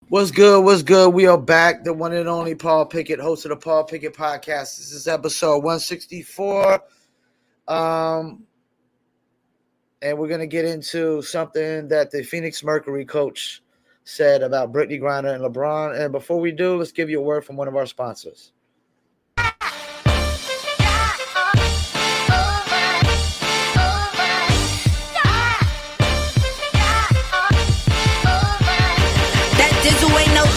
What's good? What's good? We are back. The one and only Paul Pickett, host of the Paul Pickett Podcast. This is episode 164. Um, and we're gonna get into something that the Phoenix Mercury coach said about Brittney Griner and LeBron. And before we do, let's give you a word from one of our sponsors.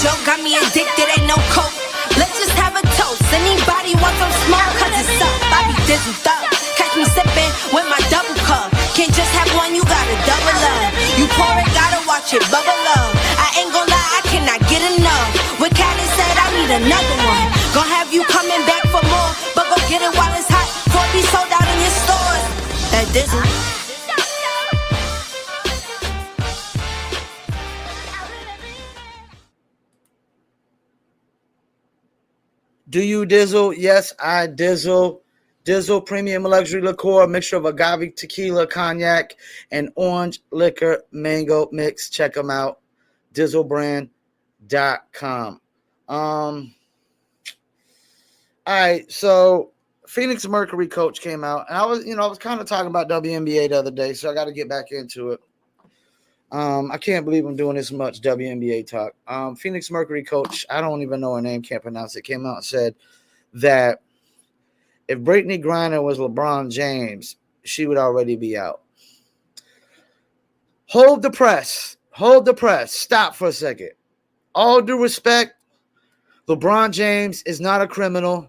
Joke got me addicted, ain't no coke. Let's just have a toast. Anybody want some smoke? Cause it's up, I be dizzled up. Catch me sipping with my double cup. Can't just have one, you gotta double up. You pour it, gotta watch it bubble up. I ain't gon' lie, I cannot get enough. What Callie said, I need another one. Gon' have you coming back for more, but go get it while it's hot. Before it be sold out in your stores. That dizzle. Do you dizzle? Yes, I dizzle. Dizzle premium luxury liqueur, mixture of agave tequila, cognac, and orange liquor mango mix. Check them out. Dizzlebrand.com. All right, so Phoenix Mercury coach came out, and I was kind of talking about WNBA the other day, so I got to get back into it. I can't believe I'm doing this much WNBA talk. Phoenix Mercury coach, I don't even know her name, can't pronounce it, came out and said that if Brittney Griner was LeBron James, she would already be out. Hold the press. Stop for a second. All due respect, LeBron James is not a criminal.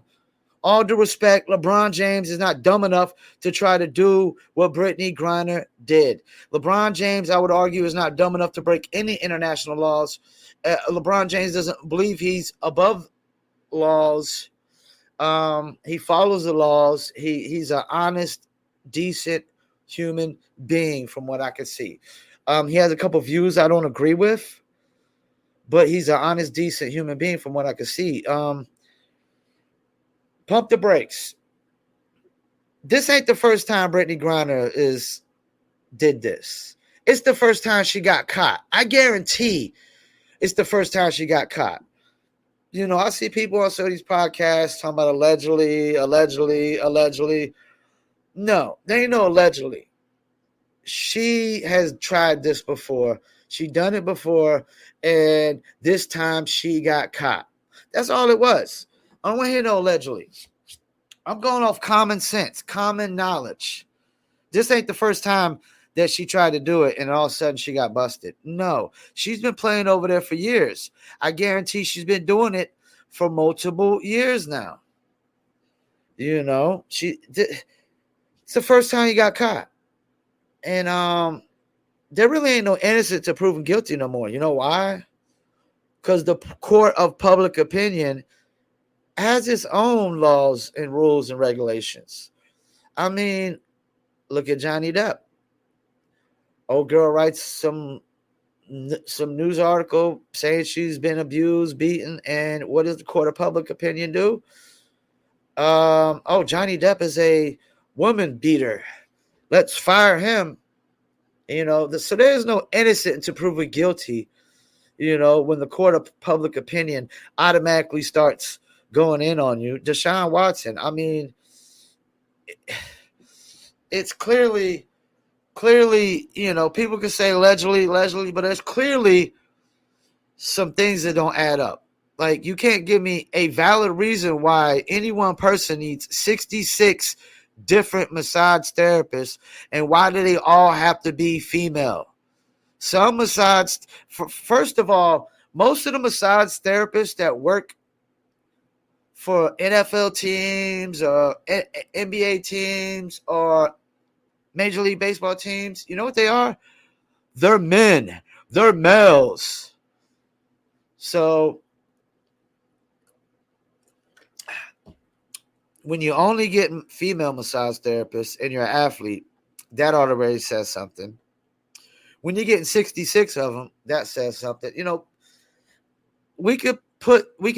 All due respect, LeBron James is not dumb enough to try to do what Brittney Griner did. LeBron James, I would argue, is not dumb enough to break any international laws. LeBron James doesn't believe he's above laws. He follows the laws. He's an honest, decent human being from what I can see. He has a couple of views I don't agree with, but he's an honest, decent human being from what I can see. Pump the brakes. This ain't the first time Brittney Griner did this. It's the first time she got caught. I guarantee it's the first time she got caught. You know, I see people on some of these podcasts talking about allegedly. No, there ain't no allegedly. She has tried this before. She done it before, and this time she got caught. That's all it was. I don't want to hear no allegedly. I'm going off common sense, common knowledge. This ain't the first time that she tried to do it and all of a sudden she got busted. No, she's been playing over there for years. I guarantee she's been doing it for multiple years now. You know, it's the first time he got caught. And there really ain't no innocent to proven guilty no more. You know why? Because the court of public opinion has its own laws and rules and regulations. I mean, look at Johnny Depp. Old girl writes some news article saying she's been abused, beaten, and what does the court of public opinion do? Johnny Depp is a woman beater. Let's fire him. You know, so there's no innocent to proven guilty. You know, when the court of public opinion automatically starts going in on you. Deshaun Watson, I mean, it's clearly, you know, people can say allegedly, but there's clearly some things that don't add up. Like, you can't give me a valid reason why any one person needs 66 different massage therapists, and why do they all have to be female? Some massage, first of all, most of the massage therapists that work for NFL teams or NBA teams or Major League Baseball teams, you know what they are? They're men. They're males. So when you only get female massage therapists and you're an athlete, that already says something. When you're getting 66 of them, that says something. You know, we can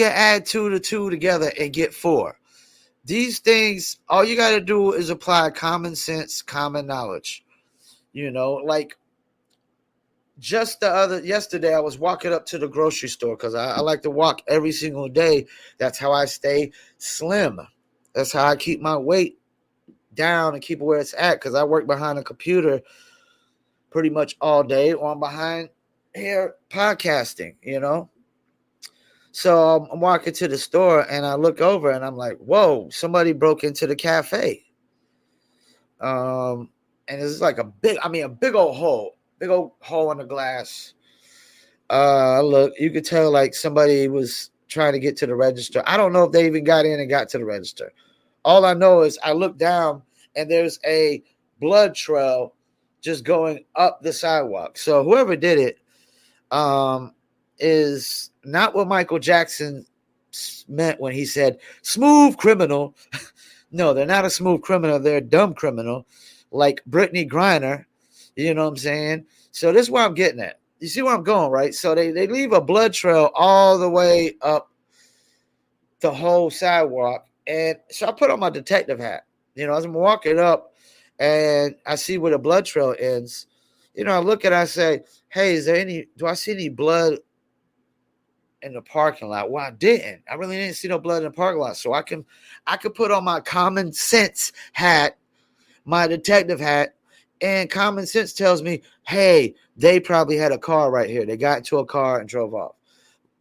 add 2 to 2 together and get 4. These things, all you got to do is apply common sense, common knowledge. You know, like Yesterday, I was walking up to the grocery store because I like to walk every single day. That's how I stay slim. That's how I keep my weight down and keep it where it's at, because I work behind a computer pretty much all day, or I'm behind here podcasting, So I'm walking to the store and I look over and I'm like, whoa, somebody broke into the cafe. And it's like a big old hole in the glass. Look, you could tell like somebody was trying to get to the register. I don't know if they even got in and got to the register. All I know is I look down and there's a blood trail just going up the sidewalk. So whoever did it is not what Michael Jackson meant when he said smooth criminal. No, they're not a smooth criminal. They're a dumb criminal, like Brittney Griner. You know what I'm saying? So this is where I'm getting at. You see where I'm going, right? So they leave a blood trail all the way up the whole sidewalk. And so I put on my detective hat. As I'm walking up and I see where the blood trail ends, I look at it, I say, hey, do I see any blood in the parking lot? Well, I didn't. I really didn't see no blood in the parking lot. So I could put on my common sense hat, my detective hat, and common sense tells me, hey, they probably had a car right here. They got into a car and drove off.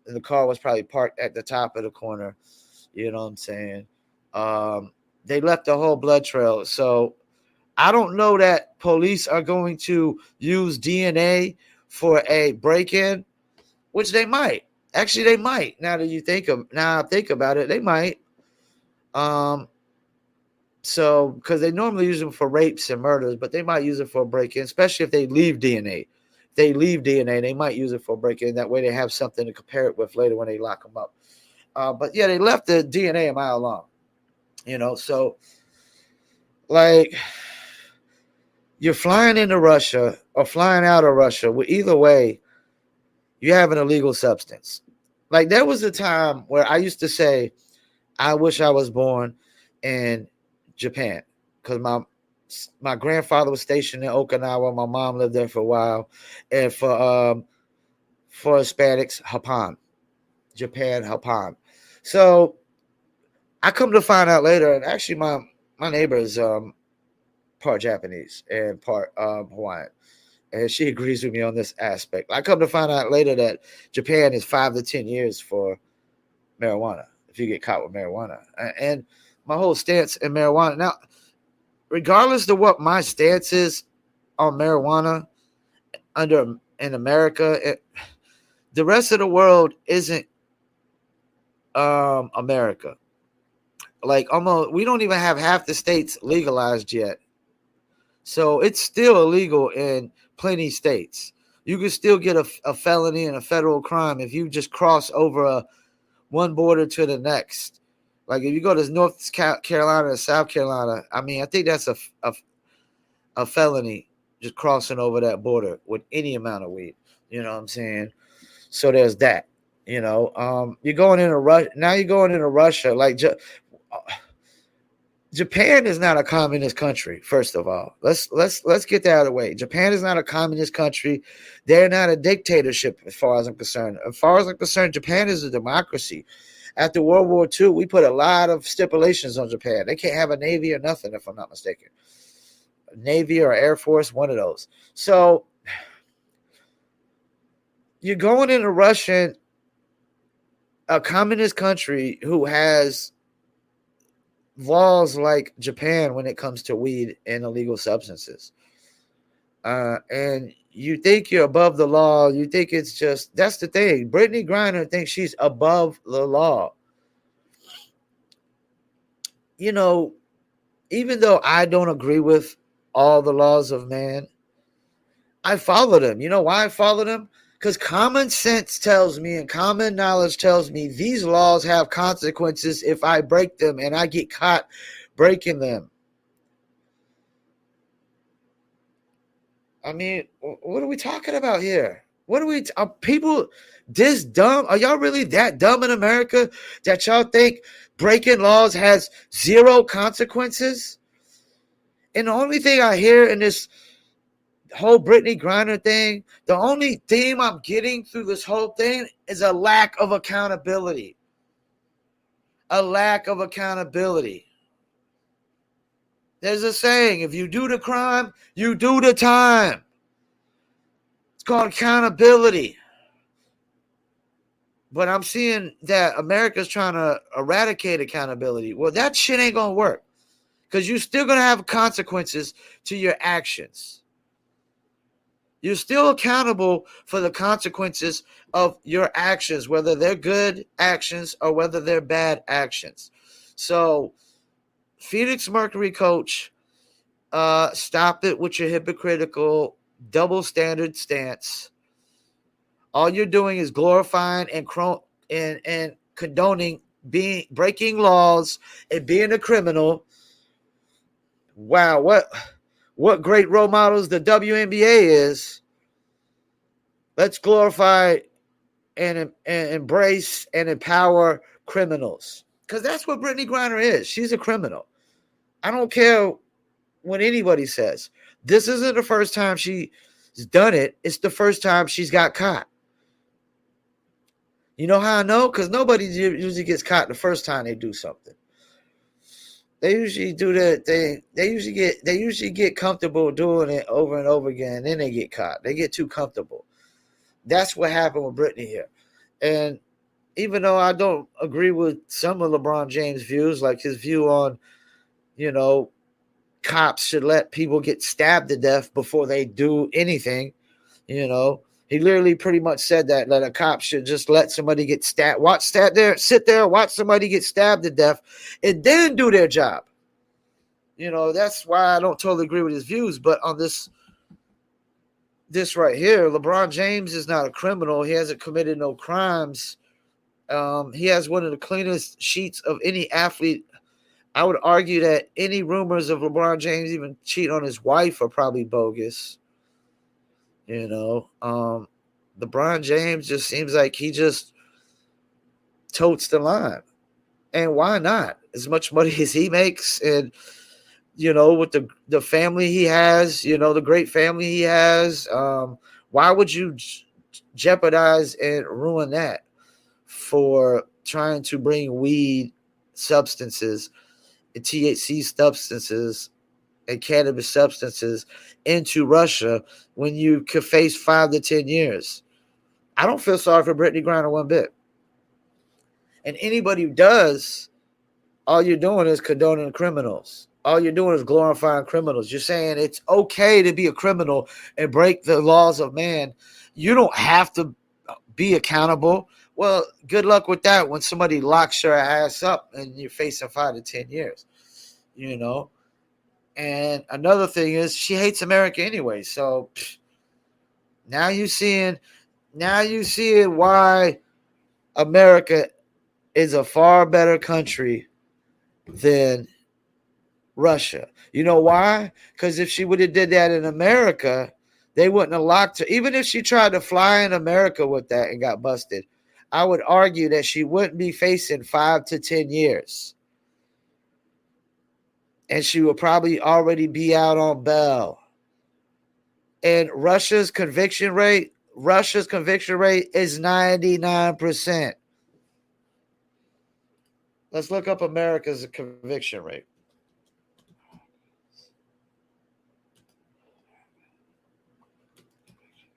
And the car was probably parked at the top of the corner. You know what I'm saying? They left the whole blood trail. So I don't know that police are going to use DNA for a break-in, which they might. Actually, they might. Now I think about it, they might. So because they normally use them for rapes and murders, but they might use it for a break-in, especially if they leave DNA. If they leave DNA, they might use it for a break-in. That way, they have something to compare it with later when they lock them up. But yeah, they left the DNA a mile long. So like you're flying into Russia or flying out of Russia. Well, either way, you have an illegal substance. Like there was a time where I used to say, I wish I was born in Japan, because my grandfather was stationed in Okinawa. My mom lived there for a while, and for Hispanics, Japan. So I come to find out later, and actually my neighbor is part Japanese and part Hawaiian, and she agrees with me on this aspect. I come to find out later that Japan is 5 to 10 years for marijuana if you get caught with marijuana. And my whole stance in marijuana now, regardless of what my stance is on marijuana in America, the rest of the world isn't America. Like almost, we don't even have half the states legalized yet. So it's still illegal in plenty states. You can still get a felony and a federal crime if you just cross over one border to the next. Like if you go to North Carolina or South Carolina, I think that's a felony, just crossing over that border with any amount of weed. You know what I'm saying? So there's that. You're going into Russia. Now you're going into Russia. Like Japan is not a communist country. First of all, let's get that out of the way. Japan is not a communist country. They're not a dictatorship, as far as I'm concerned. As far as I'm concerned, Japan is a democracy. After World War II, we put a lot of stipulations on Japan. They can't have a navy or nothing, if I'm not mistaken. Navy or Air Force, one of those. So you're going into Russia, a communist country who has laws like Japan when it comes to weed and illegal substances. And you think you're above the law. You think it's just, that's the thing. Brittney Griner thinks she's above the law. Even though I don't agree with all the laws of man, I follow them. You know why I follow them? Because common sense tells me and common knowledge tells me these laws have consequences if I break them and I get caught breaking them. What are we talking about here? Are people this dumb? Are y'all really that dumb in America that y'all think breaking laws has zero consequences? And the only thing I hear in this whole Brittney Griner thing, the only theme I'm getting through this whole thing is a lack of accountability. A lack of accountability. There's a saying, if you do the crime, you do the time. It's called accountability. But I'm seeing that America's trying to eradicate accountability. Well, that shit ain't going to work because you're still going to have consequences to your actions. You're still accountable for the consequences of your actions, whether they're good actions or whether they're bad actions. So, Phoenix Mercury coach, stop it with your hypocritical double standard stance. All you're doing is glorifying and condoning breaking laws and being a criminal. Wow, what great role models the WNBA is. Let's glorify and embrace and empower criminals. Because that's what Brittney Griner is. She's a criminal. I don't care what anybody says. This isn't the first time she's done it. It's the first time she's got caught. You know how I know? Because nobody usually gets caught the first time they do something. They usually do that thing. They usually get comfortable doing it over and over again, and then they get caught. They get too comfortable. That's what happened with Brittney here. And even though I don't agree with some of LeBron James' views, like his view on, cops should let people get stabbed to death before they do anything, he literally pretty much said that a cop should just let somebody get stabbed, sit there, watch somebody get stabbed to death, and then do their job. That's why I don't totally agree with his views. But on this right here, LeBron James is not a criminal. He hasn't committed no crimes. He has one of the cleanest sheets of any athlete. I would argue that any rumors of LeBron James even cheating on his wife are probably bogus. LeBron James just seems like he just totes the line. And why not? As much money as he makes, and with the family he has, the great family he has, why would you jeopardize and ruin that for trying to bring weed substances and THC substances and cannabis substances into Russia when you could face 5 to 10 years? I don't feel sorry for Brittney Griner one bit. And anybody who does, all you're doing is condoning criminals. All you're doing is glorifying criminals. You're saying it's okay to be a criminal and break the laws of man. You don't have to be accountable. Well, good luck with that when somebody locks your ass up and you're facing 5 to 10 years, And another thing is she hates America anyway. So now you seeing why America is a far better country than Russia. You know why? Because if she would have did that in America, they wouldn't have locked her. Even if she tried to fly in America with that and got busted, I would argue that she wouldn't be facing 5 to 10 years. And she would probably already be out on bail. And Russia's conviction rate is 99%. Let's look up America's conviction rate.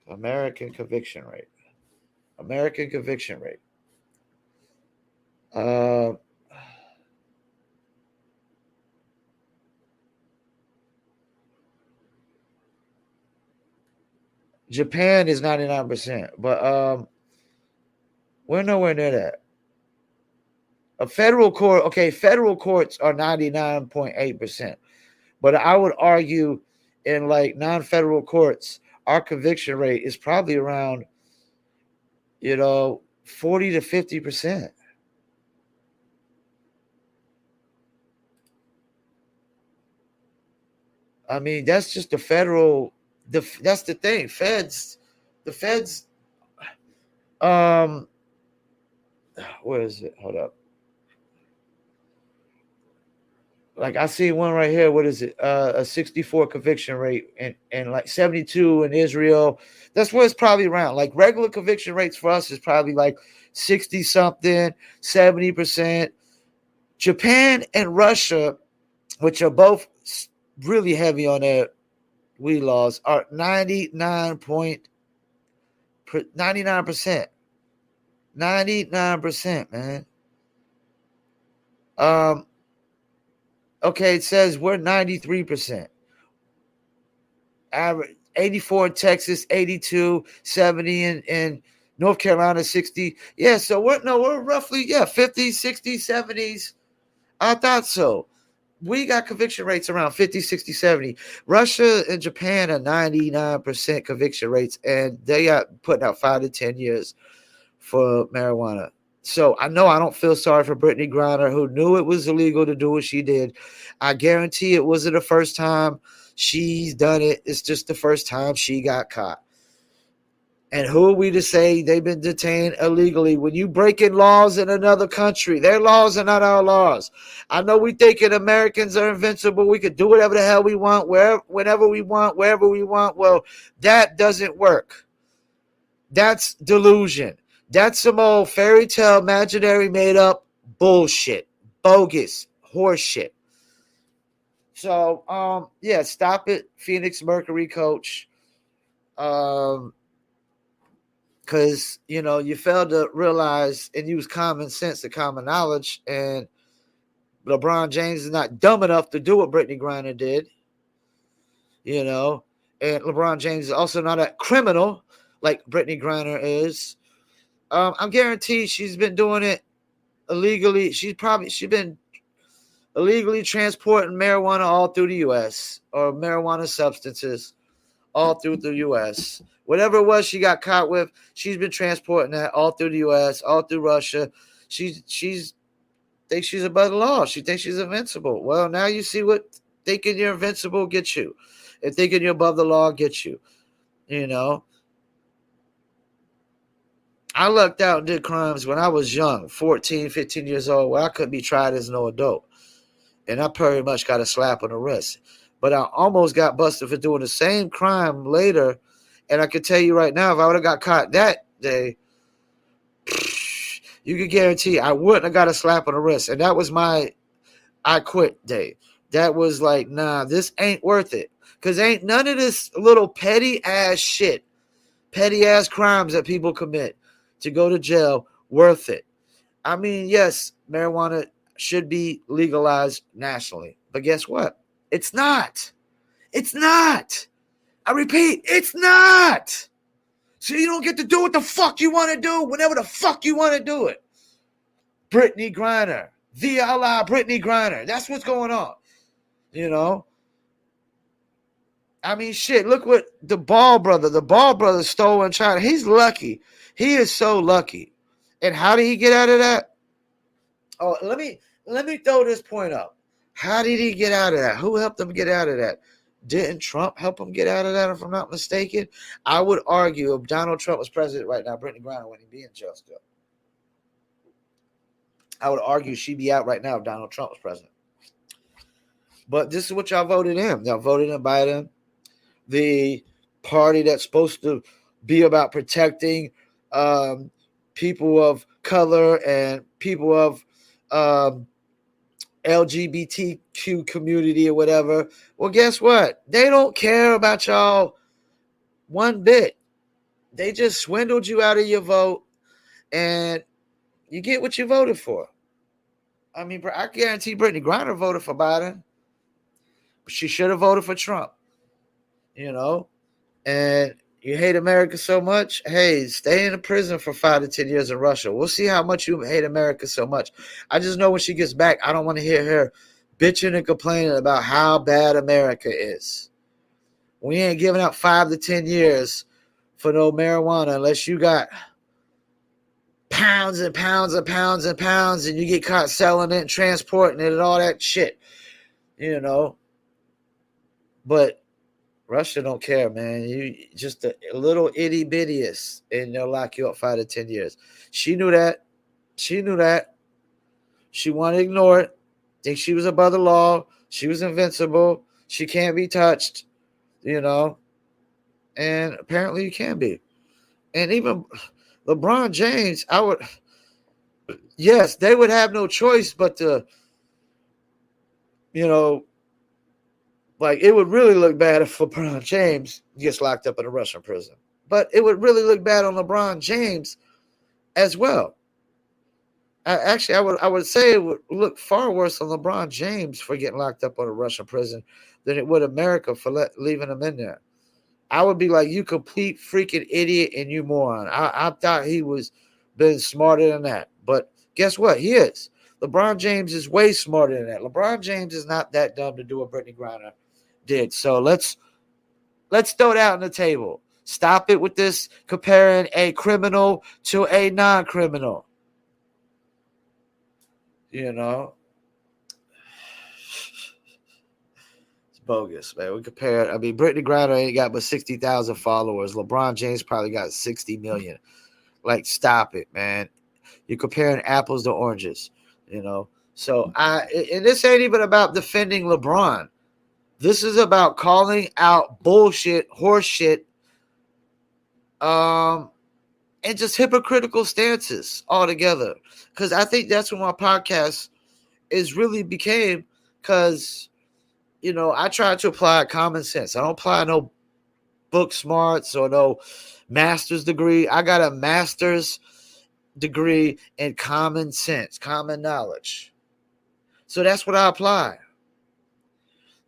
American conviction rate. Japan is 99%, but we're nowhere near that. A federal courts are 99.8%. But I would argue in like non-federal courts, our conviction rate is probably around, 40 to 50%. I mean, that's just the federal. That's the thing. The feds. Where is it? Hold up. Like I see one right here. What is it? A 64 conviction rate and like 72 in Israel. That's what it's probably around. Like regular conviction rates for us is probably like 60 something, 70%. Japan and Russia, which are both really heavy on their weed laws, are 99%. 99%, man. Okay, it says we're 93%. Average 84 in Texas, 82, 70 in North Carolina, 60. Yeah, so we're roughly 50, 60, 70s. I thought so. We got conviction rates around 50, 60, 70. Russia and Japan are 99% conviction rates, and they got putting out 5 to 10 years for marijuana. So I know I don't feel sorry for Brittney Griner, who knew it was illegal to do what she did. I guarantee it wasn't the first time she's done it. It's just the first time she got caught. And who are we to say they've been detained illegally? When you breaking laws in another country, their laws are not our laws. I know we thinking Americans are invincible. We could do whatever the hell we want, whenever we want, wherever we want. Well, that doesn't work. That's delusion. That's some old fairy tale, imaginary, made up bullshit, bogus horseshit. So, stop it, Phoenix Mercury coach. Because you failed to realize and use common sense and common knowledge, and LeBron James is not dumb enough to do what Brittney Griner did. And LeBron James is also not a criminal like Brittney Griner is. I'm guaranteed she's been doing it illegally. She's been illegally transporting marijuana all through the U.S. or marijuana substances all through the U.S. Whatever it was she got caught with, she's been transporting that all through the U.S., all through Russia. She's thinks she's above the law. She thinks she's invincible. Well, now you see what thinking you're invincible gets you. And thinking you're above the law gets you. I lucked out and did crimes when I was young, 14, 15 years old, where I couldn't be tried as no adult. And I pretty much got a slap on the wrist. But I almost got busted for doing the same crime later. And I can tell you right now, if I would have got caught that day, you could guarantee I wouldn't have got a slap on the wrist. And that was my I quit day. That was like, nah, this ain't worth it. Because ain't none of this little petty ass shit, petty ass crimes that people commit to go to jail worth it. I mean, yes, marijuana should be legalized nationally. But guess what? It's not. It's not. I repeat, it's not. So you don't get to do what the fuck you want to do whenever the fuck you want to do it. Brittney Griner. Via Allah, Brittney Griner. That's what's going on. I mean, shit, look what the Ball brother stole in China. He's lucky. He is so lucky. And how did he get out of that? Oh, let me throw this point up. How did he get out of that? Who helped him get out of that? Didn't Trump help him get out of that, if I'm not mistaken? I would argue if Donald Trump was president right now, Brittney Griner wouldn't be in jail still. I would argue she'd be out right now if Donald Trump was president. But this is what y'all voted in. Y'all voted in Biden, the party that's supposed to be about protecting people of color and people of LGBTQ community or whatever. Well, guess what? They don't care about y'all one bit. They just swindled you out of your vote, and you get what you voted for. I mean, I guarantee Brittney Griner voted for Biden. But she should have voted for Trump. And you hate America so much, hey, stay in a prison for 5 to 10 years in Russia. We'll see how much you hate America so much. I just know when she gets back, I don't want to hear her bitching and complaining about how bad America is. We ain't giving out 5 to 10 years for no marijuana unless you got pounds and pounds and pounds and pounds and you get caught selling it and transporting it and all that shit. But Russia don't care, man. You just a little itty bittiest, and they'll lock you up 5 to 10 years. She knew that. She wanted to ignore it. think she was above the law. She was invincible. She can't be touched, you know. And apparently you can be. And even LeBron James, yes, they would have no choice but to, you know, like it would really look bad if LeBron James gets locked up in a Russian prison. But it would really look bad on LeBron James as well. I would say it would look far worse on LeBron James for getting locked up in a Russian prison than it would America for leaving him in there. I would be like, you complete freaking idiot and you moron. I thought he was been smarter than that. But guess what? He is. LeBron James is way smarter than that. LeBron James is not that dumb to do what Brittney Griner did. So let's throw that on the table. Stop it with this comparing a criminal to a non-criminal. You know, it's bogus, man. We compare. I mean, Brittney Griner ain't got but 60,000 followers. LeBron James probably got 60 million. Like, stop it, man. You're comparing apples to oranges. You know. So and this ain't even about defending LeBron. This is about calling out bullshit, horseshit, and just hypocritical stances altogether. Because I think that's what my podcast is really became. Because, you know, I try to apply common sense. I don't apply no book smarts or no master's degree. I got a master's degree in common sense, common knowledge. So that's what I apply.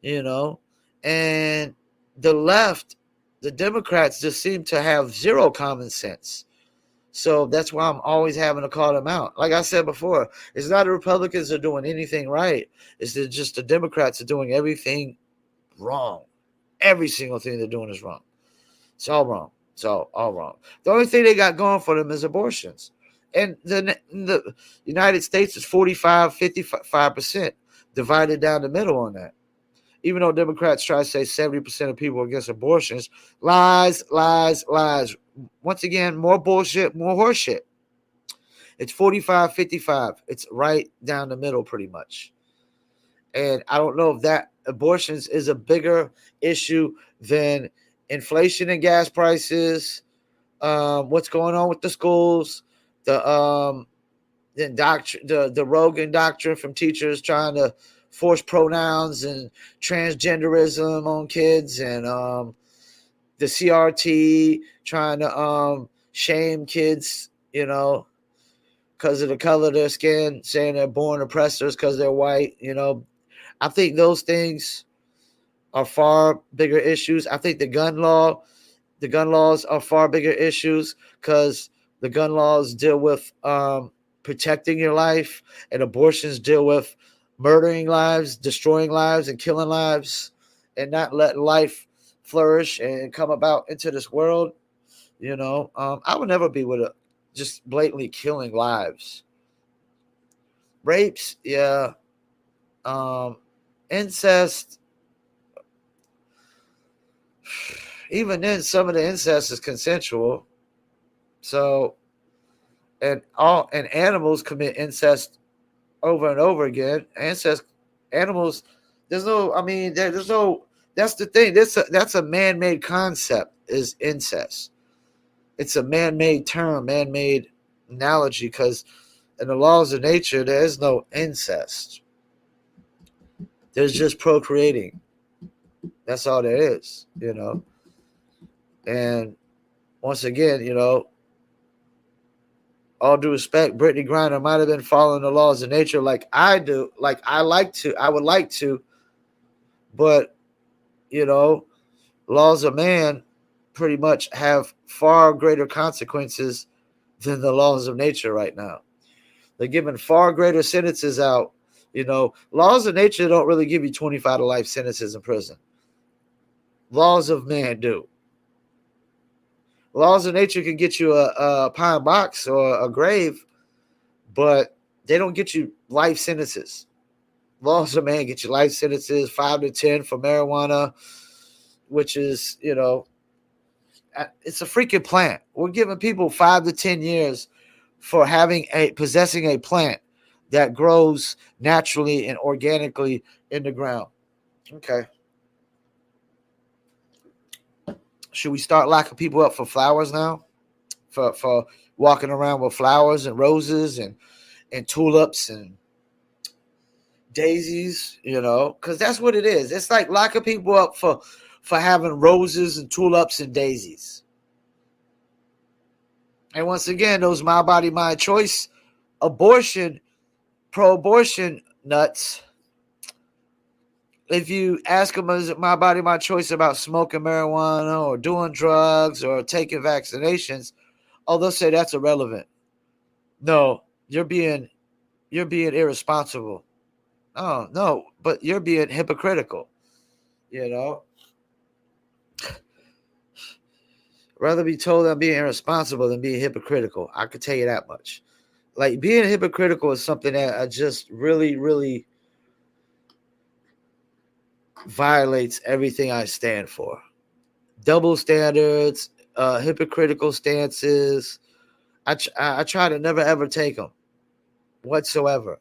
You know, and the left, the Democrats just seem to have zero common sense. So that's why I'm always having to call them out. Like I said before, it's not the Republicans are doing anything right. It's just the Democrats are doing everything wrong. Every single thing they're doing is wrong. It's all wrong. It's all wrong. The only thing they got going for them is abortions. And the United States is 55% divided down the middle on that. Even though Democrats try to say 70% of people are against abortions, lies. Once again, more bullshit, more horseshit. It's 45-55. It's right down the middle pretty much. And I don't know if that abortions is a bigger issue than inflation and gas prices, what's going on with the schools, the Rogan doctrine from teachers trying to force pronouns and transgenderism on kids, and the CRT trying to shame kids, you know, because of the color of their skin, saying they're born oppressors because they're white. You know, I think those things are far bigger issues. I think the gun laws are far bigger issues because the gun laws deal with protecting your life, and abortions deal with murdering lives, destroying lives, and killing lives, and not letting life flourish and come about into this world. You know, I would never be with just blatantly killing lives. Rapes, yeah. Incest. Even then, some of the incest is consensual. So, and animals commit incest over and over again. Animals, there's no. That's the thing. That's a man-made concept. Is incest. It's a man-made term, man-made analogy, because in the laws of nature, there is no incest. There's just procreating. That's all there is, you know. And once again, you know, all due respect, Brittney Griner might have been following the laws of nature like I do, like I would like to, but, you know, laws of man pretty much have far greater consequences than the laws of nature right now. They're giving far greater sentences out. You know, laws of nature don't really give you 25 to life sentences in prison. Laws of man do. Laws of nature can get you a pine box or a grave, but they don't get you life sentences. Laws of man get you life sentences, 5 to 10 for marijuana, which is, you know, it's a freaking plant. We're giving people 5 to 10 years for possessing a plant that grows naturally and organically in the ground. Okay. Should we start locking people up for flowers now? For walking around with flowers and roses and tulips and daisies, because that's what it is. It's like locking people up for having roses and tulips and daisies. And once again, those my body, my choice, pro-abortion nuts. If you ask them, is it my body, my choice about smoking marijuana or doing drugs or taking vaccinations, they'll say that's irrelevant. No, you're being irresponsible. Oh, no, but you're being hypocritical, Rather be told I'm being irresponsible than being hypocritical. I could tell you that much. Like, being hypocritical is something that I just really, really violates everything I stand for. Double standards, hypocritical stances. I try to never, ever take them whatsoever.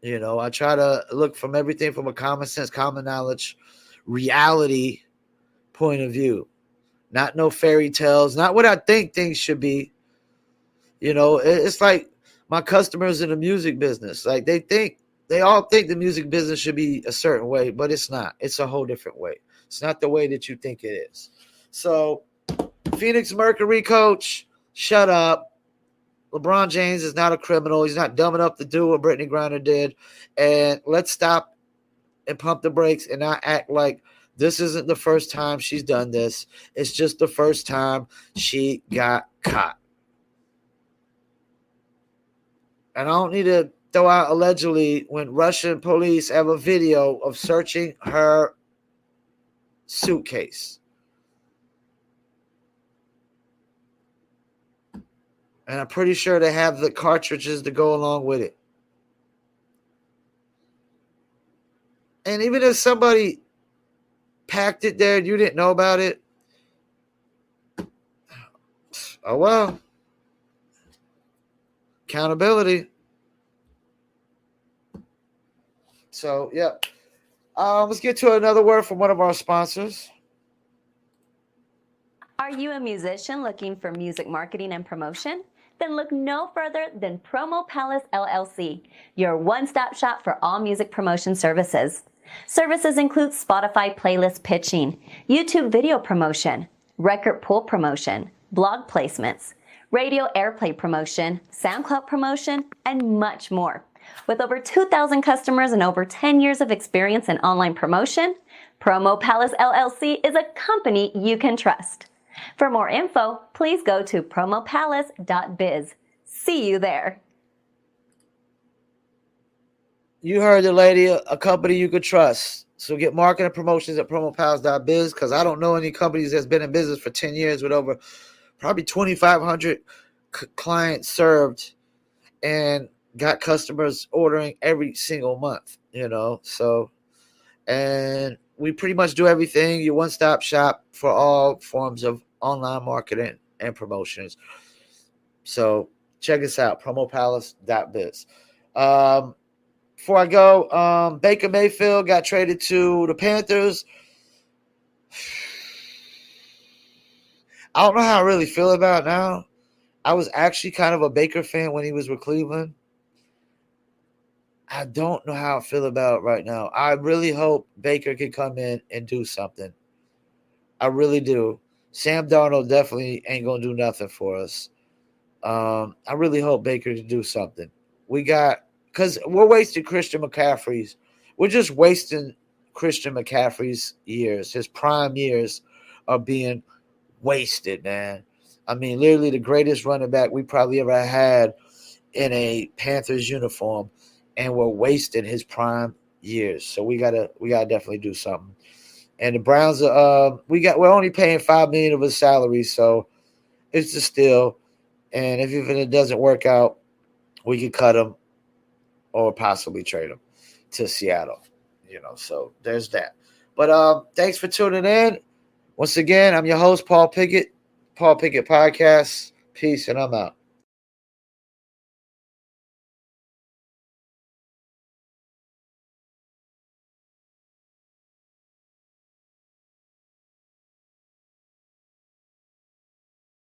I try to look from everything from a common sense, common knowledge, reality point of view. Not no fairy tales, not what I think things should be. It's like my customers in the music business. Like, they all think the music business should be a certain way, but it's not. It's a whole different way. It's not the way that you think it is. So, Phoenix Mercury coach, shut up. LeBron James is not a criminal. He's not dumb enough to do what Brittney Griner did. And let's stop and pump the brakes and not act like this isn't the first time she's done this. It's just the first time she got caught. And I don't need to throw out allegedly when Russian police have a video of searching her suitcase. And I'm pretty sure they have the cartridges to go along with it. And even if somebody packed it there and you didn't know about it, oh well. Accountability. So, yeah. Let's get to another word from one of our sponsors. Are you a musician looking for music marketing and promotion? Then look no further than Promo Palace LLC, your one-stop shop for all music promotion services. Services include Spotify playlist pitching, YouTube video promotion, record pool promotion, blog placements, radio airplay promotion, SoundCloud promotion, and much more. With over 2,000 customers and over 10 years of experience in online promotion, Promo Palace LLC is a company you can trust. For more info, please go to promopalace.biz. See you there. You heard the lady, a company you could trust. So get marketing promotions at promopalace.biz, because I don't know any companies that's been in business for 10 years with over probably 2,500 clients served and got customers ordering every single month, So, and we pretty much do everything. Your one-stop shop for all forms of online marketing and promotions. So check us out, promopalace.biz. Before I go, Baker Mayfield got traded to the Panthers. I don't know how I really feel about it now. I was actually kind of a Baker fan when he was with Cleveland. I don't know how I feel about it right now. I really hope Baker can come in and do something. I really do. Sam Darnold definitely ain't going to do nothing for us. I really hope Baker can do something. Because we're wasting Christian McCaffrey's. We're just wasting Christian McCaffrey's years. His prime years are being wasted, man. I mean, literally the greatest running back we probably ever had in a Panthers uniform, and we're wasting his prime years. So we gotta definitely do something. And the Browns we're only paying $5 million of his salary, so it's a steal. And if even it doesn't work out, we could cut him or possibly trade him to Seattle. So there's that. But thanks for tuning in. Once again, I'm your host, Paul Pickett Podcast. Peace, and I'm out.